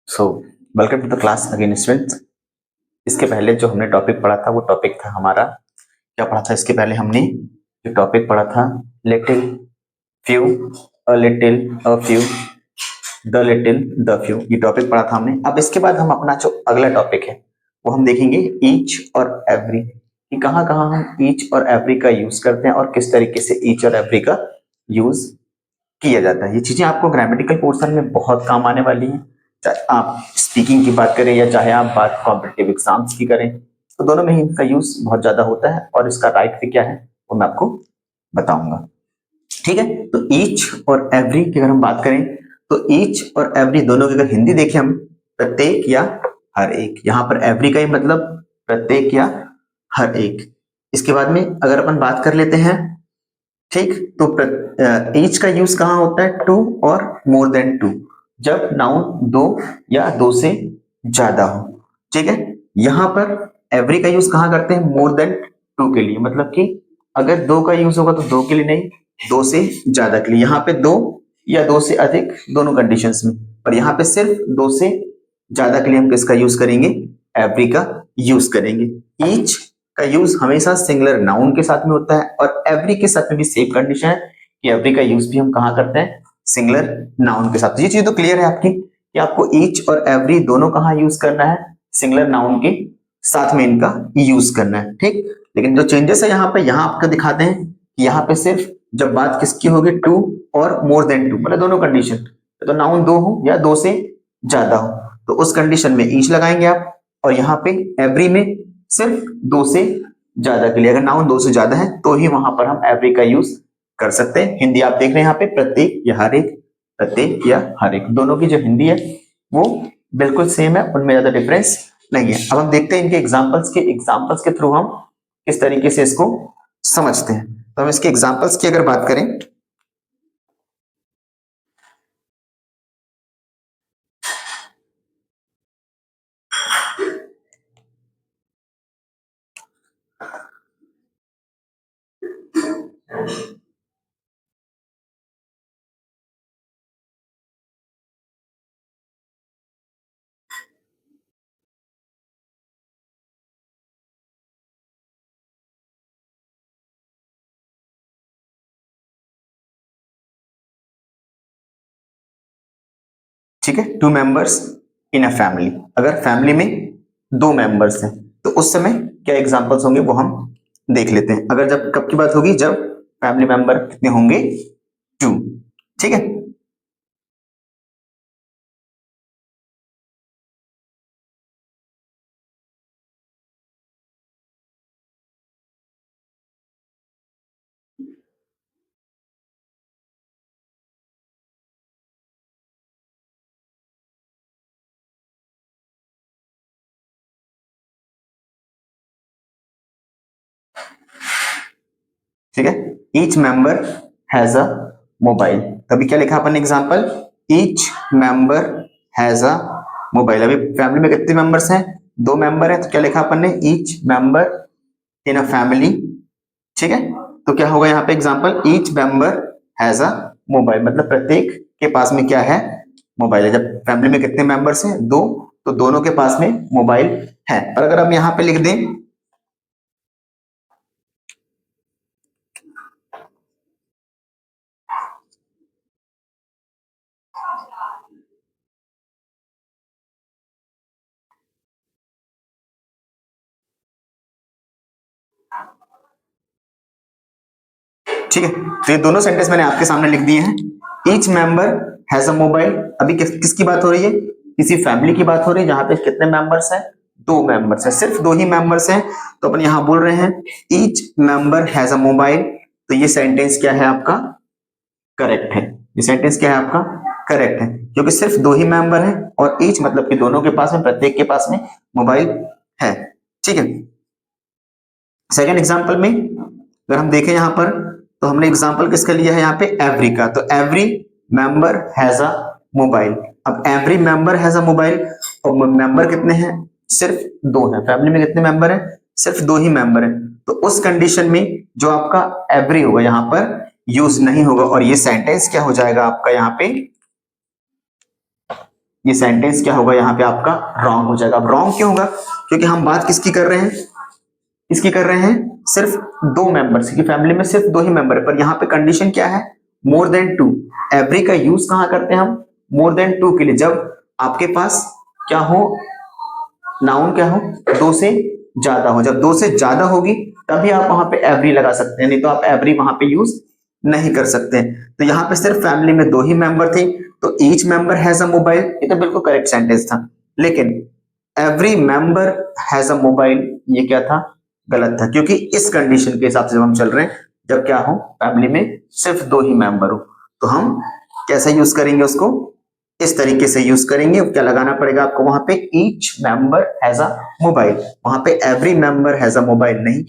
So welcome to the class again students. इसके पहले जो हमने टॉपिक पढ़ा था वो टॉपिक था हमारा, क्या पढ़ा था इसके पहले हमने जो टॉपिक पढ़ा था, little few, a little, a few, the little, the few, ये टॉपिक पढ़ा था हमने। अब इसके बाद हम अपना जो अगला टॉपिक है वो हम देखेंगे ईच और एवरी, कि कहाँ कहाँ हम ईच और एवरी का यूज करते हैं और किस तरीके से ईच और एवरी का यूज किया जाता है। ये चीजें आपको ग्रामेटिकल पोर्शन में बहुत काम आने वाली हैं, चाहे आप स्पीकिंग की बात करें या चाहे आप बात कॉम्पिटिटिव एग्जाम्स की करें, तो दोनों में ही इनका यूज बहुत ज्यादा होता है और इसका राइट भी क्या है वो मैं आपको बताऊंगा। ठीक है, तो ईच और एवरी की अगर हम बात करें तो ईच और एवरी दोनों की अगर हिंदी देखें हम, प्रत्येक या हर एक, यहाँ पर एवरी का ही मतलब प्रत्येक या हर एक। इसके बाद में अगर अपन बात कर लेते हैं, ठीक, तो ईच का यूज कहाँ होता है, टू और मोर देन टू, जब नाउन दो या दो से ज्यादा हो। ठीक है, यहाँ पर एवरी का यूज कहाँ करते हैं, मोर देन टू के लिए, मतलब कि अगर दो का यूज होगा तो दो के लिए नहीं, दो से ज्यादा के लिए। यहाँ पे दो या दो से अधिक दोनों कंडीशंस में, पर यहाँ पे सिर्फ दो से ज्यादा के लिए हम किसका यूज करेंगे, एवरी का यूज करेंगे। ईच का यूज हमेशा सिंगुलर नाउन के साथ में होता है और एवरी के साथ में भी सेम कंडीशन है कि एवरी का यूज भी हम कहाँ करते हैं, सिंगुलर नाउन के साथ। ये चीज तो क्लियर है आपकी कि आपको ईच और एवरी दोनों कहाँ यूज करना है, सिंगुलर नाउन के साथ में इनका यूज करना है। ठीक, लेकिन जो चेंजेस है यहाँ पे, यहाँ आपको दिखाते हैं कि यहाँ पे सिर्फ जब बात किसकी होगी, टू और मोर देन टू, मतलब दोनों कंडीशन, तो नाउन दो हो या दो से ज्यादा हो तो उस कंडीशन में ईच लगाएंगे आप, और यहाँ पे एवरी में सिर्फ दो से ज्यादा के लिए, अगर नाउन दो से ज्यादा है तो ही वहां पर हम एवरी का यूज कर सकते हैं। हिंदी आप देख रहे हैं यहाँ पे प्रत्येक या हर एक, प्रत्येक या हर एक, दोनों की जो हिंदी है वो बिल्कुल सेम है, उनमें ज्यादा डिफरेंस नहीं है। अब हम देखते हैं इनके एग्जाम्पल्स के थ्रू हम किस तरीके से इसको समझते हैं। तो हम इसके एग्जाम्पल्स की अगर बात करें, ठीक है, two members in a family, अगर फैमिली में दो मेंबर्स हैं तो उस समय क्या एग्जांपल्स होंगे वो हम देख लेते हैं। अगर जब कब की बात होगी, जब फैमिली मेंबर कितने होंगे, टू। ठीक है, ठीक है, each member has a mobile, तभी क्या लिखा अपन example, each member has a mobile. अभी फैमिली में कितने मेंबर्स हैं, दो मेंबर हैं, तो क्या लिखा अपन ने, each member in a family. ठीक है, तो क्या होगा यहाँ पे example, each member has a mobile, मतलब प्रत्येक के पास में क्या है, मोबाइल है। जब फैमिली में कितने मेंबर्स हैं, दो, तो दोनों के पास में मोबाइल है। और अगर हम यहाँ पे लिख दें, ठीक है, तो ये दोनों सेंटेंस मैंने आपके सामने लिख दिए हैं। Each member has a mobile, अभी किसकी बात हो रही है, किसी फैमिली की बात हो रही है जहां पे कितने मेंबर्स हैं, दो मेंबर्स हैं, सिर्फ दो ही मेंबर्स हैं, तो अपन यहां बोल रहे हैं each member has a mobile. तो ये सेंटेंस क्या है आपका, करेक्ट है। ये सेंटेंस क्या है आपका, करेक्ट है, क्योंकि सिर्फ दो ही मेंबर हैं और ईच मतलब कि दोनों के पास में, प्रत्येक के पास में मोबाइल है। ठीक है, सेकेंड एग्जाम्पल में अगर हम देखें यहाँ पर, तो हमने एग्जाम्पल किसका लिया है यहाँ पे, एवरी का, तो every member has a mobile. अब every member has a mobile, और मेंबर कितने हैं, सिर्फ दो हैं, फैमिली में कितने मेंबर हैं, सिर्फ दो ही मेंबर हैं, तो उस कंडीशन में जो आपका एवरी होगा यहाँ पर यूज नहीं होगा, और ये सेंटेंस क्या हो जाएगा आपका यहाँ पे, ये सेंटेंस क्या होगा यहाँ पे आपका रॉन्ग हो जाएगा। अब रॉन्ग क्यों होगा? क्योंकि हम बात किसकी कर रहे हैं? किसकी कर रहे हैं? सिर्फ दो मेंबर्स की। फैमिली में सिर्फ दो ही मेंबर है, पर यहाँ पे कंडीशन क्या है? More than two. एवरी का यूज कहाँ करते हैं हम? मोर देन टू के लिए, जब आपके पास क्या हो, नाउन क्या हो, दो से ज्यादा हो। जब दो से ज्यादा होगी तभी आप वहां पे एवरी लगा सकते हैं, नहीं तो आप एवरी वहां पे यूज नहीं कर सकते। तो यहाँ पे सिर्फ फैमिली में दो ही मेंबर थे, तो each member has a mobile, ये तो बिल्कुल करेक्ट सेंटेंस था। लेकिन every member has a mobile, ये क्या था? गलत था, क्योंकि इस कंडीशन के हिसाब से जब हम चल रहे हैं, जब क्या हो, फैमिली में सिर्फ दो ही मेंबर हो, तो हम कैसे यूज करेंगे उसको? इस तरीके से यूज करेंगे। क्या लगाना पड़ेगा आपको वहां पे? Each member has a mobile. वहां पे every member has a mobile नहीं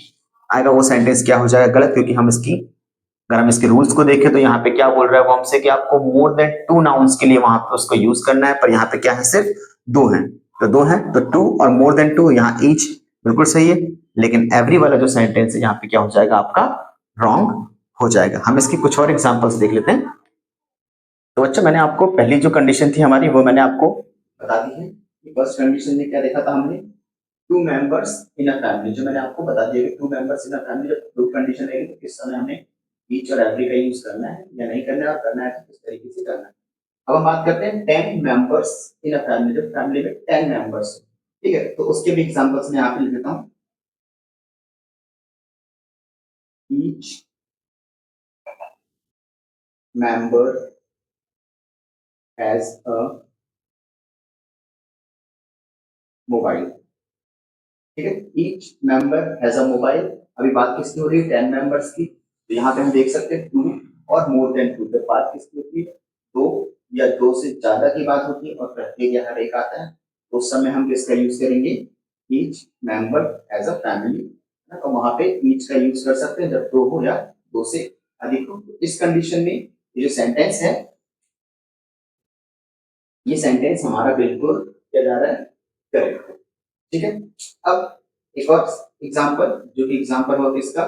आएगा, वो सेंटेंस क्या हो जाएगा? गलत, क्योंकि हम इसकी, अगर हम इसके रूल्स को देखें तो यहाँ पे क्या बोल रहा है वो हमसे कि आपको मोर देन टू नाउन्स के लिए वहां पे उसको यूज करना है, पर यहाँ पे क्या है? सिर्फ दो हैं। तो दो हैं तो टू, और मोर देन टू, यहाँ ईच बिल्कुल सही है। लेकिन एवरी वाला जो सेंटेंस है यहाँ पे क्या हो जाएगा आपका? रॉन्ग हो जाएगा। हम इसकी कुछ और एग्जांपल्स देख लेते हैं। तो बच्चों, मैंने आपको पहली जो कंडीशन थी हमारी, वो मैंने आपको बता दी है। फर्स्ट कंडीशन में क्या देखा था हमने? Two members in a family, जो मैंने आपको बता दिया कि two members in a family जब दो कंडीशन रहेगी तो किस समय हमें ईच और एवरी का यूज करना है या नहीं करना है, और करना है तो किस तरीके से करना है। अब हम बात करते हैं 10 मेंबर्स इन अ फैमिली, जब फैमिली में 10 मेंबर्स, ठीक है, तो उसके भी एग्जांपल्स मैं यहाँ पे लिख देता हूँ। Each member has a mobile, ठीक है। Each member has a mobile. अभी बात किसकी हो रही है? 10 मेंबर्स की। तो यहाँ पे हम देख सकते हैं टू और मोर देन टू, जब बात किसकी होती है? दो या दो से ज्यादा की बात होती है, और प्रत्येक यहाँ एक आता है, तो उस समय हम किसका यूज करेंगे? Each member as a family. तो वहां पे ईच का यूज कर सकते हैं जब दो हो या दो से अधिक हो। तो इस कंडीशन में ये जो सेंटेंस है, ये सेंटेंस हमारा बिल्कुल क्या जा रहा है? करेक्ट है, ठीक है। अब एक और एग्जांपल, जो कि एग्जांपल होगा इसका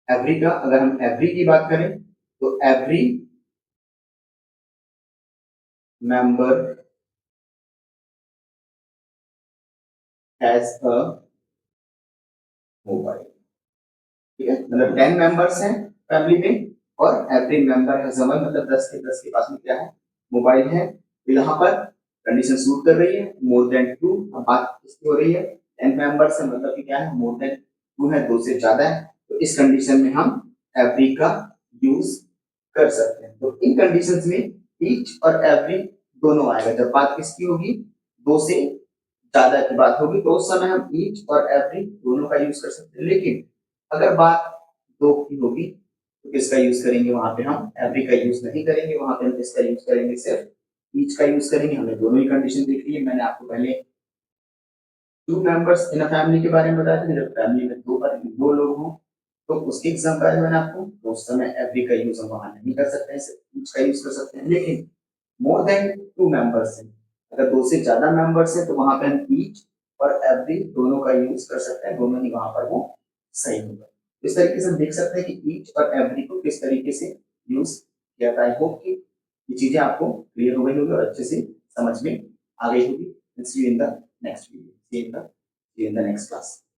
एवरी का। अगर हम एवरी की बात करें तो every member has a mobile, ठीक है। मतलब 10 मेंबर्स हैं फैमिली में, और every member has a mobile, मतलब 10 के पास में क्या है? मोबाइल है। तो यहाँ पर कंडीशन सूट कर रही है, मोर देन टू। अब बात किसकी हो रही है? 10 मेंबर्स है, मतलब कि क्या है? मोर देन टू है, दो से ज्यादा है। तो इस कंडीशन में हम एवरी का यूज कर सकते हैं। तो इन कंडीशंस में ईच और एवरी दोनों आएगा। जब बात किसकी होगी? दो से ज्यादा की बात होगी, तो उस समय हम ईच और एवरी दोनों का यूज कर सकते हैं। लेकिन अगर बात दो की होगी तो किसका यूज करेंगे? वहां पे हम एवरी का यूज नहीं करेंगे, वहां पे हम किसका यूज करेंगे? सिर्फ ईच का यूज करेंगे। हमने दोनों ही कंडीशन देख ली है। मैंने आपको पहले two members in a family के बारे में बताया था, जब फैमिली में दो लोग हों तो उसकी एग्जांपल है मैंने आपको, तो उस समय एवरी का यूज हम वहां नहीं कर सकते हैं, सिर्फ ईच का यूज कर सकते हैं। लेकिन मोर देन टू मेंबर्स हैं, अगर दो से ज्यादा मेंबर्स हैं, तो वहां पे हम ईच और एवरी दोनों का यूज कर सकते हैं, दोनों ही वहां पर वो सही होगा। इस तरीके से हम देख सकते हैं कि ईच और एवरी को किस तरीके से यूज किया जाता है। आई होप कि ये चीजें आपको क्लियर हो गई होगी और अच्छे से समझ में आ गई होगी। See you in the next video, see you in the next class.